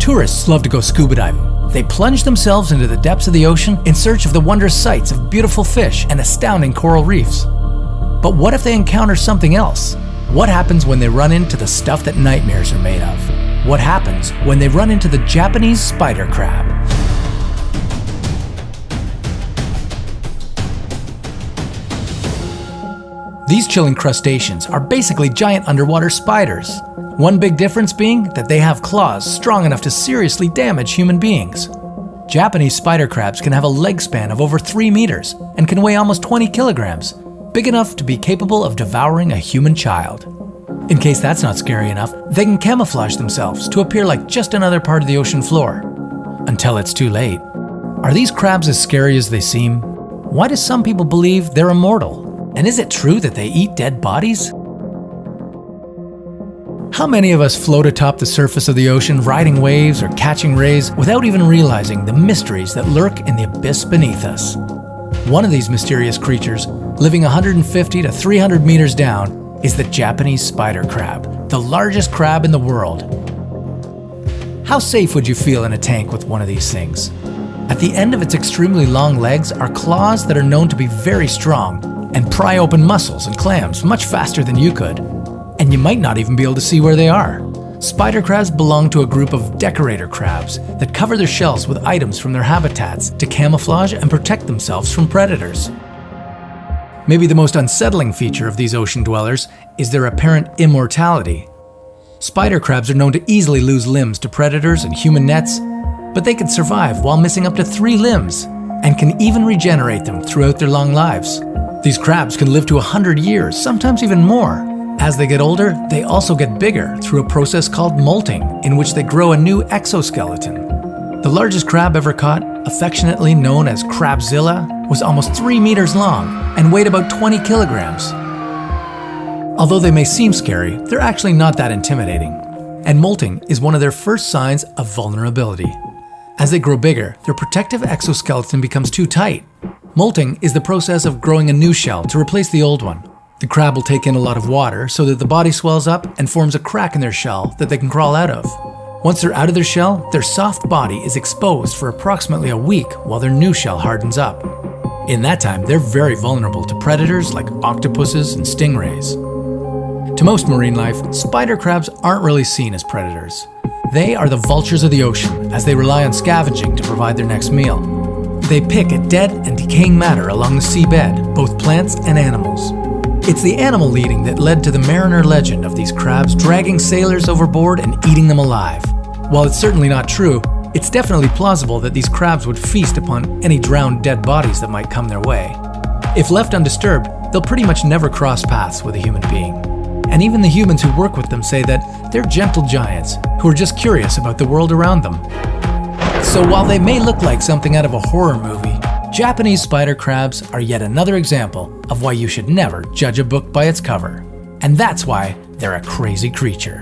Tourists love to go scuba diving. They plunge themselves into the depths of the ocean in search of the wondrous sights of beautiful fish and astounding coral reefs. But what if they encounter something else? What happens when they run into the stuff that nightmares are made of? What happens when they run into the Japanese spider crab? These chilling crustaceans are basically giant underwater spiders. One big difference being that they have claws strong enough to seriously damage human beings. Japanese spider crabs can have a leg span of over 3 meters and can weigh almost 20 kilograms, big enough to be capable of devouring a human child. In case that's not scary enough, they can camouflage themselves to appear like just another part of the ocean floor. Until it's too late. Are these crabs as scary as they seem? Why do some people believe they're immortal? And is it true that they eat dead bodies? How many of us float atop the surface of the ocean, riding waves or catching rays without even realizing the mysteries that lurk in the abyss beneath us? One of these mysterious creatures, living 150 to 300 meters down, is the Japanese spider crab, the largest crab in the world. How safe would you feel in a tank with one of these things? At the end of its extremely long legs are claws that are known to be very strong and pry open mussels and clams much faster than you could. And you might not even be able to see where they are. Spider crabs belong to a group of decorator crabs that cover their shells with items from their habitats to camouflage and protect themselves from predators. Maybe the most unsettling feature of these ocean dwellers is their apparent immortality. Spider crabs are known to easily lose limbs to predators and human nets, but they can survive while missing up to 3 limbs and can even regenerate them throughout their long lives. These crabs can live to 100 years, sometimes even more. As they get older, they also get bigger through a process called molting, in which they grow a new exoskeleton. The largest crab ever caught, affectionately known as Crabzilla, was almost 3 meters long and weighed about 20 kilograms. Although they may seem scary, they're actually not that intimidating. And molting is one of their first signs of vulnerability. As they grow bigger, their protective exoskeleton becomes too tight. Molting is the process of growing a new shell to replace the old one. The crab will take in a lot of water so that the body swells up and forms a crack in their shell that they can crawl out of. Once they're out of their shell, their soft body is exposed for approximately a week while their new shell hardens up. In that time, they're very vulnerable to predators like octopuses and stingrays. To most marine life, spider crabs aren't really seen as predators. They are the vultures of the ocean, as they rely on scavenging to provide their next meal. They pick at dead and decaying matter along the seabed, both plants and animals. It's the animal eating that led to the mariner legend of these crabs dragging sailors overboard and eating them alive. While it's certainly not true, it's definitely plausible that these crabs would feast upon any drowned dead bodies that might come their way. If left undisturbed, they'll pretty much never cross paths with a human being. And even the humans who work with them say that they're gentle giants who are just curious about the world around them. So while they may look like something out of a horror movie, Japanese spider crabs are yet another example of why you should never judge a book by its cover. And that's why they're a crazy creature.